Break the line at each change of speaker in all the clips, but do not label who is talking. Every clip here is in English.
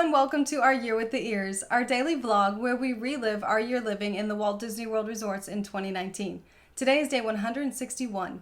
and welcome to our Year with the Ears, our daily vlog where we relive our year living in the Walt Disney World resorts in 2019. Today is day 161.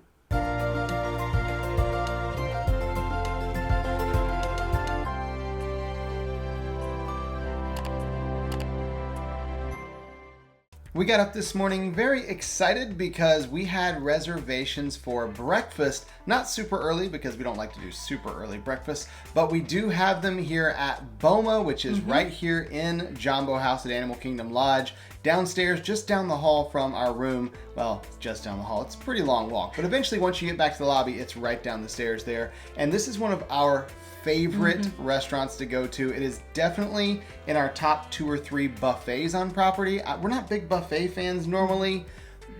We got up this morning very excited because we had reservations for breakfast. Not super early because we don't like to do super early breakfast, but we do have them here at Boma, which is right here in Jambo House at Animal Kingdom Lodge. Downstairs, just down the hall from our room. Well, just down the hall. It's a pretty long walk, but eventually once you get back to the lobby, it's right down the stairs there. And this is one of our favorite restaurants to go to. It is definitely in our top 2 or 3 buffets on property. We're not big buffet fans normally,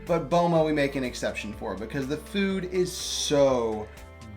but Boma we make an exception for because the food is so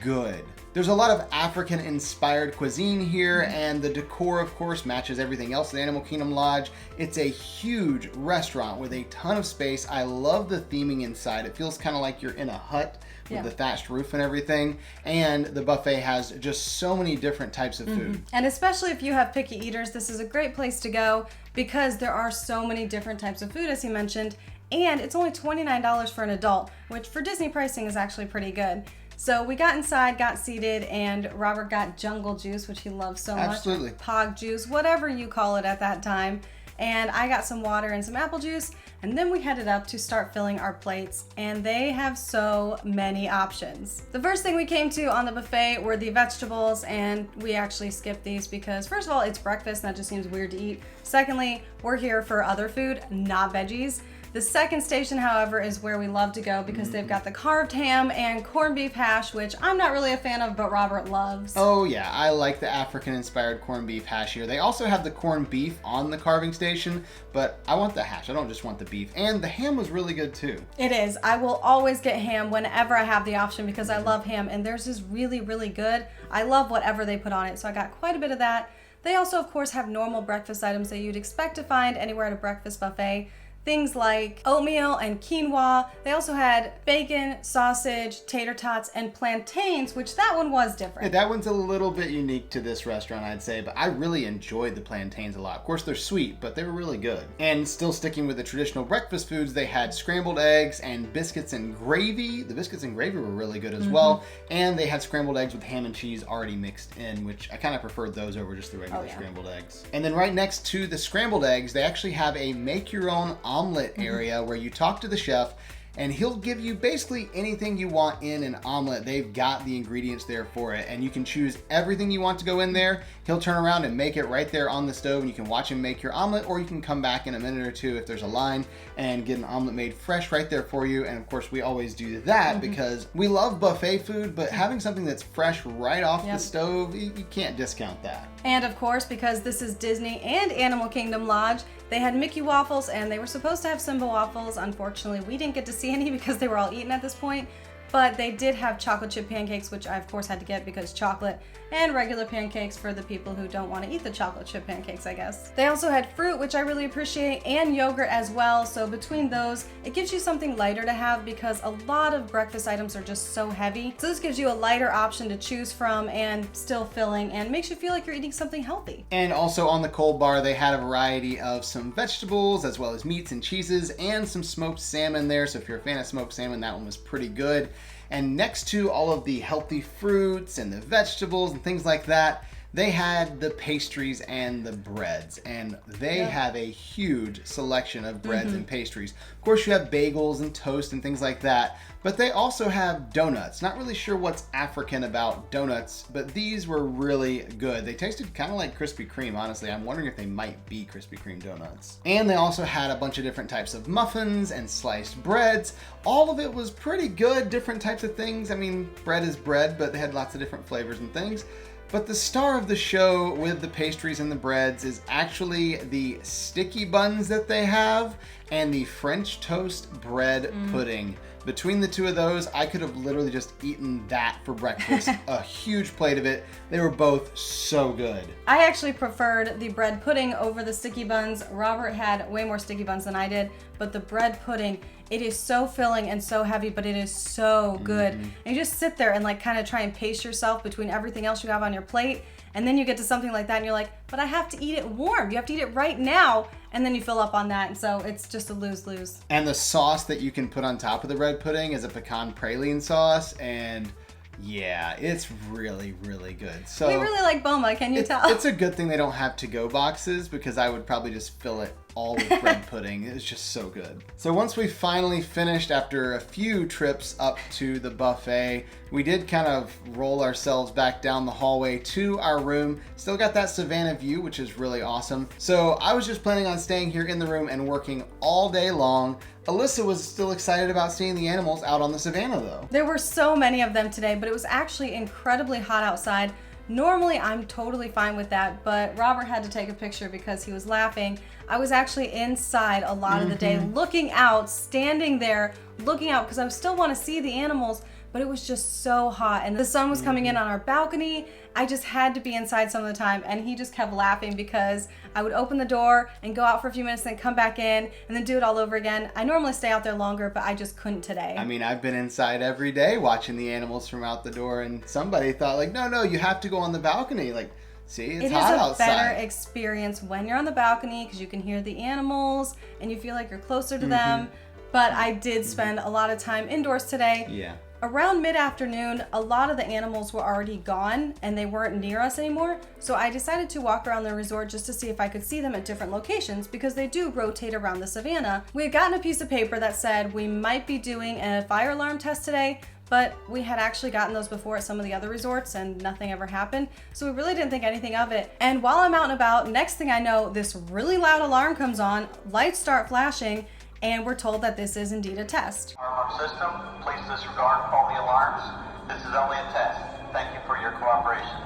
good. There's a lot of African-inspired cuisine here, and the decor, of course, matches everything else at Animal Kingdom Lodge. It's a huge restaurant with a ton of space. I love the theming inside. It feels kind of like you're in a hut with the thatched roof and everything. And the buffet has just so many different types of food.
And especially if you have picky eaters, this is a great place to go because there are so many different types of food, as he mentioned. And it's only $29 for an adult, which for Disney pricing is actually pretty good. So we got inside, got seated, and Robert got jungle juice, which he loves so much.
Absolutely.
Pog juice, whatever you call it at that time. And I got some water and some apple juice, and then we headed up to start filling our plates, and they have so many options. The first thing we came to on the buffet were the vegetables, and we actually skipped these because first of all, it's breakfast and that just seems weird to eat. Secondly, we're here for other food, not veggies. The second station, however, is where we love to go because they've got the carved ham and corned beef hash, which I'm not really a fan of, but Robert loves.
Oh yeah, I like the African-inspired corned beef hash here. They also have the corned beef on the carving station, but I want the hash. I don't just want the beef. And the ham was really good too.
It is. I will always get ham whenever I have the option because I love ham, and theirs is really, really good. I love whatever they put on it, so I got quite a bit of that. They also, of course, have normal breakfast items that you'd expect to find anywhere at a breakfast buffet. Things like oatmeal and quinoa. They also had bacon, sausage, tater tots, and plantains, which that one was different.
Yeah, that one's a little bit unique to this restaurant, I'd say, but I really enjoyed the plantains a lot. Of course, they're sweet, but they were really good. And still sticking with the traditional breakfast foods, they had scrambled eggs and biscuits and gravy. The biscuits and gravy were really good as well. And they had scrambled eggs with ham and cheese already mixed in, which I kind of preferred those over just the regular scrambled eggs. And then right next to the scrambled eggs, they actually have a make-your-own omelet area where you talk to the chef and he'll give you basically anything you want in an omelet. They've got the ingredients there for it, and you can choose everything you want to go in there. He'll turn around and make it right there on the stove, and you can watch him make your omelet, or you can come back in a minute or two if there's a line and get an omelet made fresh right there for you. And of course, we always do that because we love buffet food, but having something that's fresh right off the stove, you can't discount that.
And of course, because this is Disney and Animal Kingdom Lodge, they had Mickey waffles, and they were supposed to have Simba waffles. Unfortunately, we didn't get to see any because they were all eaten at this point. But they did have chocolate chip pancakes, which I of course had to get because chocolate, and regular pancakes for the people who don't want to eat the chocolate chip pancakes, I guess. They also had fruit, which I really appreciate, and yogurt as well. So between those, it gives you something lighter to have because a lot of breakfast items are just so heavy. So this gives you a lighter option to choose from and still filling, and makes you feel like you're eating something healthy.
And also on the cold bar, they had a variety of some vegetables as well as meats and cheeses and some smoked salmon there. So if you're a fan of smoked salmon, that one was pretty good. And next to all of the healthy fruits and the vegetables and things like that, they had the pastries and the breads, and they have a huge selection of breads and pastries. Of course, you have bagels and toast and things like that, but they also have donuts. Not really sure what's African about donuts, but these were really good. They tasted kind of like Krispy Kreme, honestly. I'm wondering if they might be Krispy Kreme donuts. And they also had a bunch of different types of muffins and sliced breads. All of it was pretty good, different types of things. I mean, bread is bread, but they had lots of different flavors and things. But the star of the show with the pastries and the breads is actually the sticky buns that they have and the French toast bread pudding. Between the two of those, I could have literally just eaten that for breakfast. A huge plate of it. They were both so good.
I actually preferred the bread pudding over the sticky buns. Robert had way more sticky buns than I did, but the bread pudding It is so filling and so heavy, but it is so good. And you just sit there and like kind of try and pace yourself between everything else you have on your plate. And then you get to something like that and you're like, but I have to eat it warm. You have to eat it right now. And then you fill up on that. And so it's just a lose-lose.
And the sauce that you can put on top of the red pudding is a pecan praline sauce. And yeah, it's really, really good. So
we really like Boma, can you tell?
It's a good thing they don't have to-go boxes, because I would probably just fill it all with red pudding. It's just so good. So once we finally finished, after a few trips up to the buffet, we did kind of roll ourselves back down the hallway to our room. Still got that Savannah view, which is really awesome. So I was just planning on staying here in the room and working all day long. Alyssa was still excited about seeing the animals out on the Savannah though.
There were so many of them today, but it was actually incredibly hot outside. Normally I'm totally fine with that, but Robert had to take a picture because he was laughing. I was actually inside a lot of the day, looking out, standing there, looking out, because I still want to see the animals, but it was just so hot. And the sun was coming in on our balcony. I just had to be inside some of the time, and he just kept laughing because I would open the door and go out for a few minutes, then come back in, and then do it all over again. I normally stay out there longer, but I just couldn't today.
I mean, I've been inside every day watching the animals from out the door, and somebody thought like, no, you have to go on the balcony. Like, see, it's hot outside.
It is a better experience when you're on the balcony because you can hear the animals and you feel like you're closer to them. But I did spend a lot of time indoors today.
Yeah.
Around mid-afternoon, a lot of the animals were already gone and they weren't near us anymore. So I decided to walk around the resort just to see if I could see them at different locations because they do rotate around the Savannah. We had gotten a piece of paper that said we might be doing a fire alarm test today, but we had actually gotten those before at some of the other resorts and nothing ever happened. So we really didn't think anything of it. And while I'm out and about, next thing I know, this really loud alarm comes on, lights start flashing, and we're told that this is indeed a test.
Alarm system, please disregard faulty alarms. This is only a test. Thank you for your cooperation.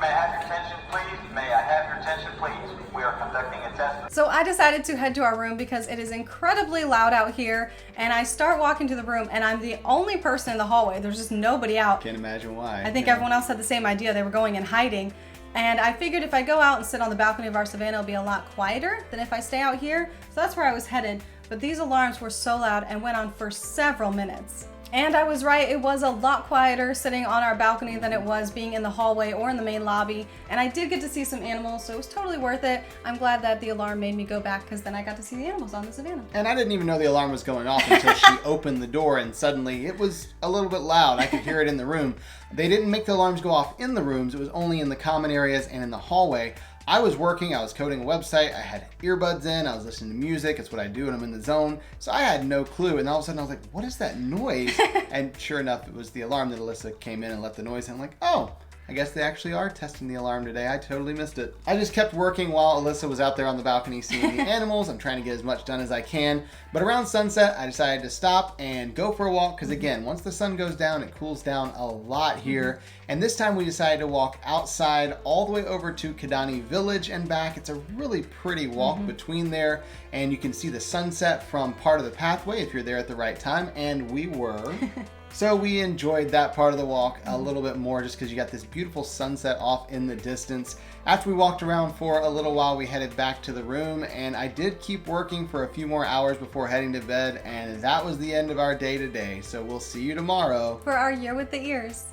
May I have your attention, please? May I have your attention, please? We are conducting a test.
So I decided to head to our room because it is incredibly loud out here, and I start walking to the room and I'm the only person in the hallway. There's just nobody out.
Can't imagine why.
I think everyone else had the same idea. They were going and hiding. And I figured if I go out and sit on the balcony of our Savannah, it'll be a lot quieter than if I stay out here. So that's where I was headed. But these alarms were so loud and went on for several minutes. And I was right, it was a lot quieter sitting on our balcony than it was being in the hallway or in the main lobby. And I did get to see some animals, so it was totally worth it. I'm glad that the alarm made me go back because then I got to see the animals on the Savannah.
And I didn't even know the alarm was going off until she opened the door, and suddenly it was a little bit loud. I could hear it in the room. They didn't make the alarms go off in the rooms, it was only in the common areas and in the hallway. I was working, I was coding a website, I had earbuds in, I was listening to music, it's what I do when I'm in the zone. So I had no clue, and all of a sudden I was like, what is that noise? And sure enough, it was the alarm that Alyssa came in and let the noise in. I'm like, oh, I guess they actually are testing the alarm today. I totally missed it. I just kept working while Alyssa was out there on the balcony seeing the animals. I'm trying to get as much done as I can. But around sunset, I decided to stop and go for a walk because again, once the sun goes down, it cools down a lot here. And this time we decided to walk outside all the way over to Kidani Village and back. It's a really pretty walk between there, and you can see the sunset from part of the pathway if you're there at the right time, and we were. So we enjoyed that part of the walk a little bit more just because you got this beautiful sunset off in the distance. After we walked around for a little while, we headed back to the room, and I did keep working for a few more hours before heading to bed, and that was the end of our day today. So we'll see you tomorrow
For our Year with the Ears.